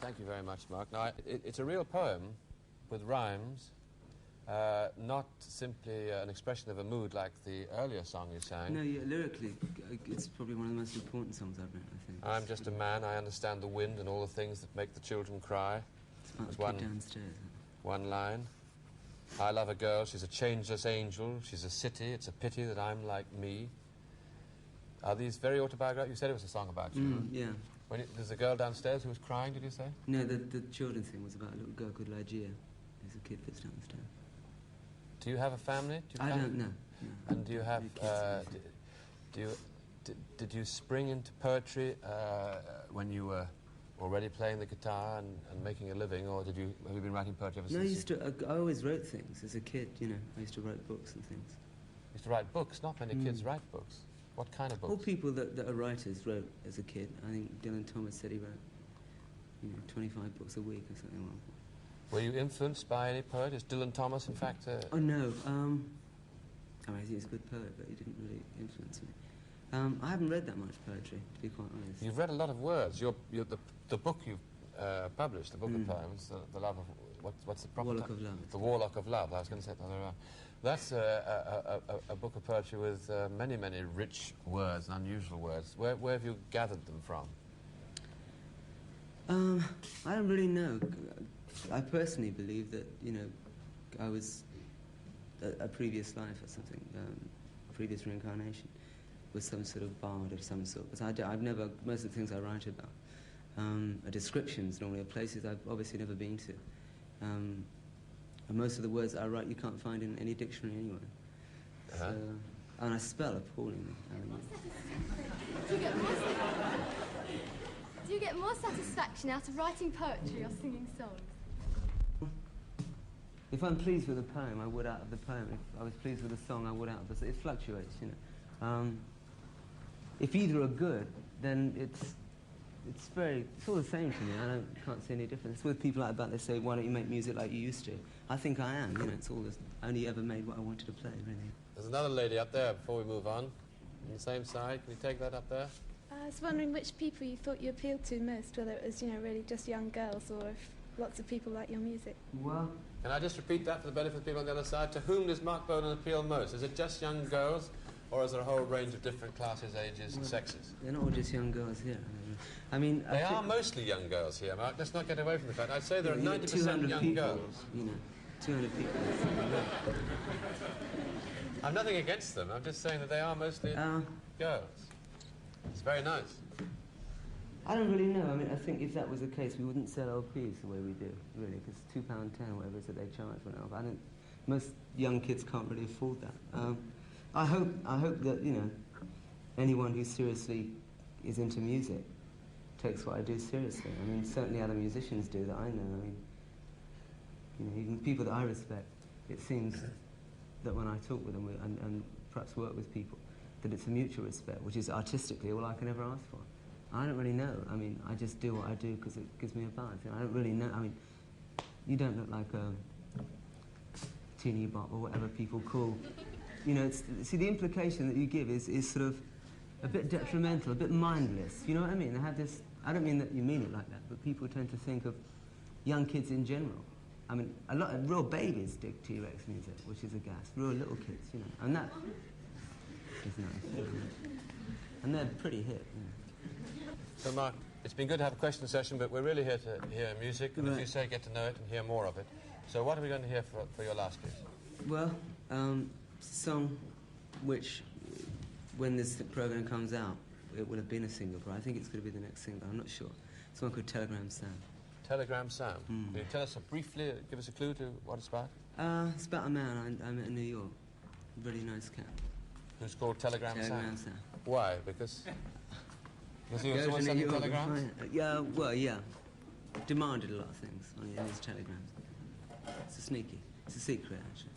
Thank you very much, Mark. Now, it's a real poem with rhymes, not simply an expression of a mood like the earlier song you sang. No, yeah, lyrically, it's probably one of the most important songs I've written, I think. I'm just a man, I understand the wind and all the things that make the children cry. It's about the kid downstairs. One line. I love a girl, she's a changeless angel, she's a city, it's a pity that I'm like me. Are these very autobiographical? You said it was a song about you. Yeah. There's a girl downstairs who was crying, did you say? No, the children's thing was about a little girl called Lygia. There's a kid that's downstairs. Do you have a family? I don't know. No. And do you have... did you spring into poetry when you were already playing the guitar and making a living, or have you been writing poetry ever since? No, I always wrote things as a kid, you know. I used to write books and things. You used to write books? Not many kids write books. What kind of books? All people that are writers wrote as a kid. I think Dylan Thomas said he wrote, 25 books a week or something like that. Were you influenced by any poet? Is Dylan Thomas, in fact... Oh, no. I mean, he's a good poet, but he didn't really influence me. I haven't read that much poetry, to be quite honest. You've read a lot of words. The book you've published, the book of poems, the love of... What's the proper Warlock of Love. The Warlock of Love. I was going to say it the other way around. That's a book of poetry with many, many rich words and unusual words. Where have you gathered them from? I don't really know. I personally believe that, I was a previous life or something, a previous reincarnation, with some sort of bard of some sort. Because I've never, most of the things I write about are descriptions normally of places I've obviously never been to. And most of the words I write you can't find in any dictionary anywhere. So, and I spell appallingly. Do you get more satisfaction out of writing poetry or singing songs? If I'm pleased with a poem, I would out of the poem. If I was pleased with a song, I would out of the... It fluctuates, If either are good, then it's all the same to me. I can't see any difference. It's with people like that, they say, why don't you make music like you used to? I think I am, it's all this... I only ever made what I wanted to play, really. There's another lady up there before we move on the same side. Can you take that up there? I was wondering which people you thought you appealed to most, whether it was, really just young girls or if lots of people like your music. Well... Can I just repeat that for the benefit of people on the other side? To whom does Marc Bolan appeal most? Is it just young girls, or is there a whole range of different classes, ages, and sexes? They're not all just young girls here. I mean... They are mostly young girls here, Mark. Let's not get away from the fact. I'd say there are 90% young people, girls. 200 people. I'm nothing against them. I'm just saying that they are mostly girls. It's very nice. I don't really know. I mean, I think if that was the case, we wouldn't sell LPs the way we do, really, because £2.10 or whatever it is that they charge for an album. Most young kids can't really afford that. I hope that, anyone who seriously is into music takes what I do seriously. I mean, certainly other musicians do that I know. I mean, even people that I respect, it seems that when I talk with them and perhaps work with people, that it's a mutual respect, which is artistically all I can ever ask for. I don't really know. I mean, I just do what I do because it gives me a buzz. I don't really know. I mean, you don't look like a teeny bop or whatever people call. See, the implication that you give is sort of a bit detrimental, a bit mindless. You know what I mean? They have this... I don't mean that you mean it like that, but people tend to think of young kids in general. I mean, a lot of real babies dig T-Rex music, which is a gas. Real little kids, and that is nice. And they're pretty hip. So, Mark, it's been good to have a question session, but we're really here to hear music, and as you say, get to know it and hear more of it. So what are we going to hear for your last piece? Well, it's a song which, when this program comes out, it will have been a single, but I think it's going to be the next single. I'm not sure. It's one called Telegram Sam. Telegram Sam. Can you tell us briefly, give us a clue to what it's about? It's about a man I met in New York. A really nice cat. Who's called Telegram Sam? Telegram Sam. Why? Because he was someone sending telegrams? Yeah. Demanded a lot of things on his telegrams. It's a secret, actually.